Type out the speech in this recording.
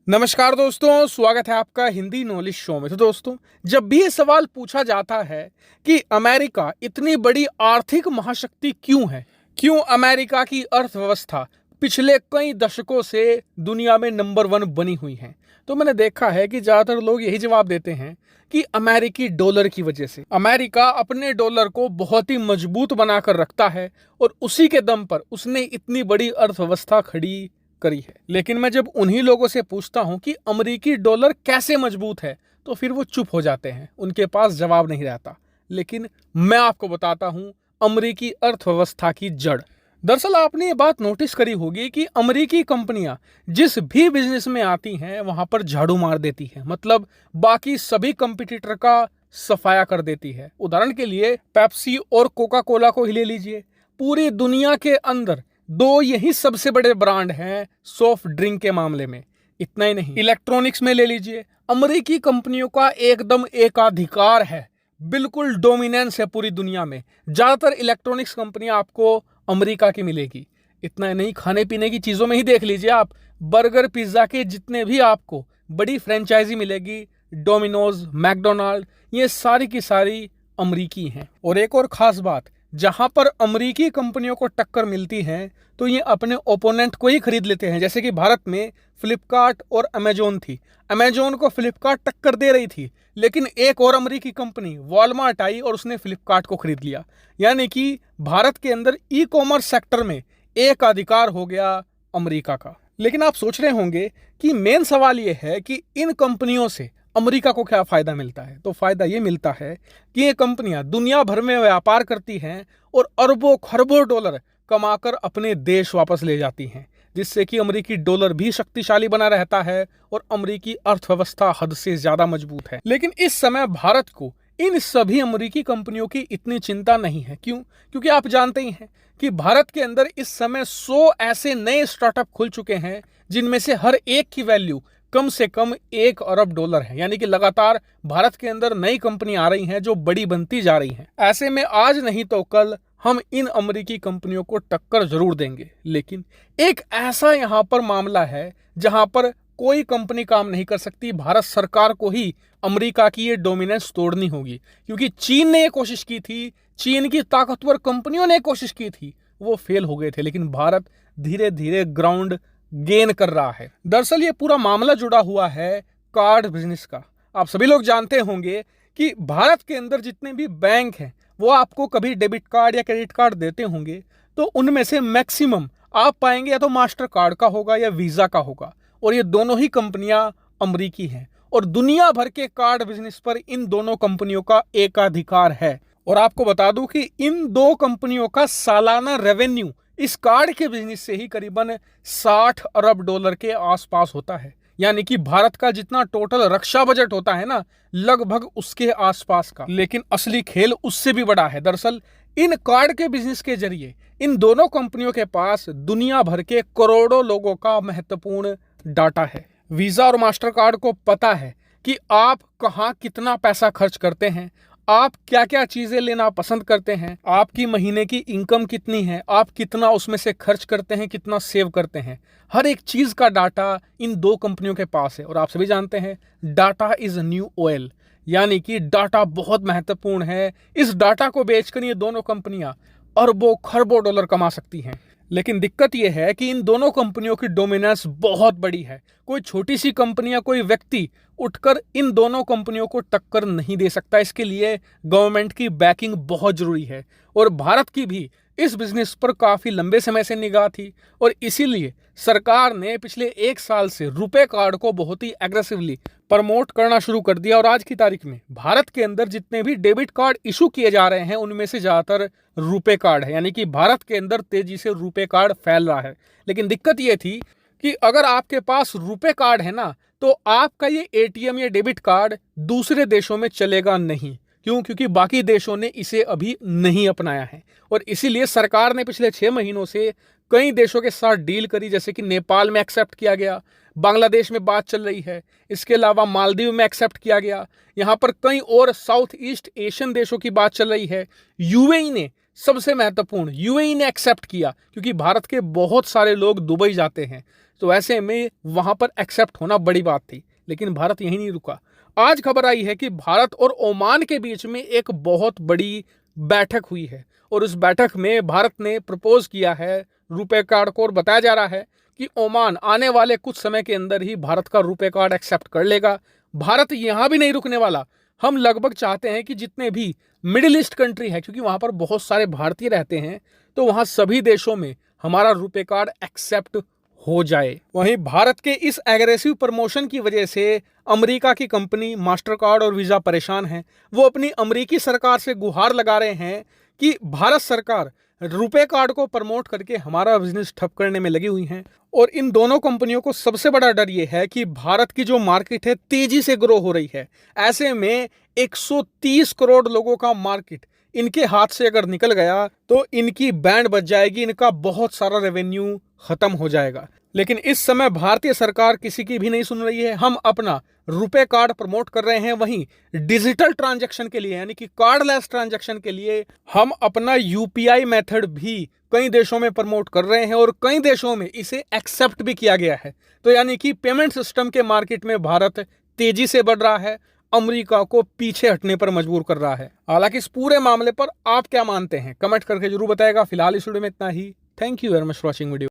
नमस्कार दोस्तों, स्वागत है आपका हिंदी नॉलेज शो में। तो दोस्तों, जब भी ये सवाल पूछा जाता है कि अमेरिका इतनी बड़ी आर्थिक महाशक्ति क्यों है, क्यों अमेरिका की अर्थव्यवस्था पिछले कई दशकों से दुनिया में नंबर वन बनी हुई है, तो मैंने देखा है कि ज़्यादातर लोग यही जवाब देते हैं कि अमेरिकी डॉलर की वजह से। अमेरिका अपने डॉलर को बहुत ही मजबूत बनाकर रखता है और उसी के दम पर उसने इतनी बड़ी अर्थव्यवस्था खड़ी करी है। लेकिन मैं जब उन्हीं लोगों से पूछता हूं कि अमेरिकी डॉलर कैसे मजबूत है, तो फिर वो चुप हो जाते हैं, उनके पास जवाब नहीं रहता। लेकिन मैं आपको बताता हूं अमेरिकी अर्थव्यवस्था की जड़। दरअसल आपने ये बात नोटिस करी होगी कि अमेरिकी कंपनियां जिस भी बिजनेस में आती हैं वहां पर झाड़ू मार देती हैं, मतलब बाकी सभी कंपटीटर का सफाया कर देती है। उदाहरण के लिए पेप्सी और कोका कोला को ही ले लीजिए। पूरी दुनिया के अंदर दो यही सबसे बड़े ब्रांड हैं सॉफ्ट ड्रिंक के मामले में। इतना ही नहीं, इलेक्ट्रॉनिक्स में ले लीजिए, अमेरिकी कंपनियों का एकदम एकाधिकार है, बिल्कुल डोमिनेंस है पूरी दुनिया में। ज्यादातर इलेक्ट्रॉनिक्स कंपनियां आपको अमेरिका की मिलेगी। इतना ही नहीं, खाने पीने की चीजों में ही देख लीजिए आप, बर्गर पिज्जा के जितने भी आपको बड़ी फ्रेंचाइजी मिलेगी, डोमिनोज, मैकडोनाल्ड, ये सारी की सारी अमेरिकी हैं। और एक और खास बात, जहां पर अमेरिकी कंपनियों को टक्कर मिलती है तो ये अपने ओपोनेंट को ही खरीद लेते हैं। जैसे कि भारत में फ्लिपकार्ट और अमेजोन थी, अमेजोन को फ्लिपकार्ट टक्कर दे रही थी, लेकिन एक और अमेरिकी कंपनी वॉलमार्ट आई और उसने फ्लिपकार्ट को खरीद लिया। यानी कि भारत के अंदर ई कॉमर्स सेक्टर में एक अधिकार हो गया अमेरिका का। लेकिन आप सोच रहे होंगे कि मेन सवाल यह है कि इन कंपनियों से अमेरिका को क्या फायदा मिलता है। तो फायदा ये मिलता है कि ये कंपनियां दुनिया भर में व्यापार करती हैं और अरबों खरबों डॉलर कमाकर अपने देश वापस ले जाती हैं, जिससे कि अमेरिकी डॉलर भी शक्तिशाली बना रहता है और अमेरिकी अर्थव्यवस्था हद से ज्यादा मजबूत है। लेकिन इस समय भारत को इन सभी अमेरिकी कंपनियों की इतनी चिंता नहीं है। क्यों? क्योंकि आप जानते ही हैं कि भारत के अंदर इस समय 100 ऐसे नए स्टार्टअप खुल चुके हैं, जिनमें से हर एक की वैल्यू कम से कम $1 अरब है। यानी कि लगातार भारत के अंदर नई कंपनी आ रही हैं जो बड़ी बनती जा रही हैं। ऐसे में आज नहीं तो कल हम इन अमेरिकी कंपनियों को टक्कर जरूर देंगे। लेकिन एक ऐसा यहां पर मामला है जहां पर कोई कंपनी काम नहीं कर सकती। भारत सरकार को ही अमेरिका की ये डोमिनेंस तोड़नी होगी, क्योंकि चीन ने ये कोशिश की थी, चीन की ताकतवर कंपनियों ने कोशिश की थी, वो फेल हो गए थे। लेकिन भारत धीरे धीरे ग्राउंड गेन कर रहा है। दरअसल ये पूरा मामला जुड़ा हुआ है कार्ड बिजनेस का। आप सभी लोग जानते होंगे कि भारत के अंदर जितने भी बैंक हैं वो आपको कभी डेबिट कार्ड या क्रेडिट कार्ड देते होंगे, तो उनमें से मैक्सिमम आप पाएंगे या तो मास्टर कार्ड का होगा या वीजा का होगा। और ये दोनों ही कंपनियां अमेरिकी हैं और दुनिया भर के कार्ड बिजनेस पर इन दोनों कंपनियों का एकाधिकार है। और आपको बता दूं कि इन दो कंपनियों का सालाना रेवेन्यू इस कार्ड के बिजनेस से ही करीबन $60 अरब के आसपास होता है। यानी कि भारत का जितना टोटल रक्षा बजट होता है ना, लगभग उसके आसपास का। लेकिन असली खेल उससे भी बड़ा है। दरअसल इन कार्ड के बिजनेस के जरिए इन दोनों कंपनियों के पास दुनिया भर के करोड़ों लोगों का महत्वपूर्ण डाटा है। वीजा और मास्टर कार्ड को पता है कि आप कहां कितना पैसा खर्च करते हैं, आप क्या क्या चीजें लेना पसंद करते हैं, आपकी महीने की इनकम कितनी है, आप कितना उसमें से खर्च करते हैं, कितना सेव करते हैं। हर एक चीज का डाटा इन दो कंपनियों के पास है। और आप सभी जानते हैं डाटा इज न्यू ऑयल, यानी कि डाटा बहुत महत्वपूर्ण है। इस डाटा को बेचकर ये दोनों कंपनियां अरबों खरबों डॉलर कमा सकती हैं। लेकिन दिक्कत यह है कि इन दोनों कंपनियों की डोमिनेंस बहुत बड़ी है। कोई छोटी सी कंपनी या कोई व्यक्ति उठकर इन दोनों कंपनियों को टक्कर नहीं दे सकता। इसके लिए गवर्नमेंट की बैकिंग बहुत जरूरी है। और भारत की भी इस बिजनेस पर काफी लंबे समय से निगाह थी और इसीलिए सरकार ने पिछले 1 साल से रुपे कार्ड को बहुत ही एग्रेसिवली प्रमोट करना शुरू कर दिया। और आज की तारीख में भारत के अंदर जितने भी डेबिट कार्ड इशू किए जा रहे हैं उनमें से ज्यादातर रुपे कार्ड है। यानी कि भारत के अंदर तेजी से रुपे कार्ड फैल रहा है। लेकिन दिक्कत यह थी कि अगर आपके पास रुपे कार्ड है ना, तो आपका ये एटीएम या डेबिट कार्ड दूसरे देशों में चलेगा नहीं। क्यों? क्योंकि बाकी देशों ने इसे अभी नहीं अपनाया है। और इसीलिए सरकार ने पिछले 6 महीनों से कई देशों के साथ डील करी, जैसे कि नेपाल में एक्सेप्ट किया गया, बांग्लादेश में बात चल रही है, इसके अलावा मालदीव में एक्सेप्ट किया गया, यहाँ पर कई और साउथ ईस्ट एशियन देशों की बात चल रही है। यूएई ने सबसे महत्वपूर्ण, यूएई ने एक्सेप्ट किया, क्योंकि भारत के बहुत सारे लोग दुबई जाते हैं। तो ऐसे में वहां पर एक्सेप्ट होना बड़ी बात थी। लेकिन भारत यहीं नहीं रुका। आज खबर आई है कि भारत और ओमान के बीच में एक बहुत बड़ी बैठक हुई है और उस बैठक में भारत ने प्रपोज किया है रुपए कार्ड को, और बताया जा रहा है कि ओमान आने वाले कुछ समय के अंदर ही भारत का रुपए कार्ड एक्सेप्ट कर लेगा। भारत यहां भी नहीं रुकने वाला। हम लगभग चाहते हैं कि जितने भी मिडिल ईस्ट कंट्री है, क्योंकि वहां पर बहुत सारे भारतीय रहते हैं, तो वहां सभी देशों में हमारा रुपए कार्ड एक्सेप्ट हो जाए। वहीं भारत के इस एग्रेसिव प्रमोशन की वजह से अमेरिका की कंपनी मास्टर कार्ड और वीजा परेशान है। वो अपनी अमेरिकी सरकार से गुहार लगा रहे हैं कि भारत सरकार रुपए कार्ड को प्रमोट करके हमारा बिजनेस ठप करने में लगी हुई हैं। और इन दोनों कंपनियों को सबसे बड़ा डर ये है कि भारत की जो मार्केट है तेजी से ग्रो हो रही है। ऐसे में 130 करोड़ लोगों का मार्केट इनके हाथ से अगर निकल गया तो इनकी बैंड बच जाएगी, इनका बहुत सारा रेवेन्यू खत्म हो जाएगा। लेकिन इस समय भारतीय सरकार किसी की भी नहीं सुन रही है। हम अपना रुपए कार्ड प्रमोट कर रहे हैं, वहीं डिजिटल ट्रांजैक्शन के लिए यानी कि कार्डलेस ट्रांजैक्शन के लिए हम अपना यूपीआई मेथड भी कई देशों में प्रमोट कर रहे हैं और कई देशों में इसे एक्सेप्ट भी किया गया है। तो यानी कि पेमेंट सिस्टम के मार्केट में भारत तेजी से बढ़ रहा है, अमेरिका को पीछे हटने पर मजबूर कर रहा है। हालांकि इस पूरे मामले पर आप क्या मानते हैं, कमेंट करके जरूर बताएगा। फिलहाल इस वीडियो में इतना ही। Thank you very much for watching video.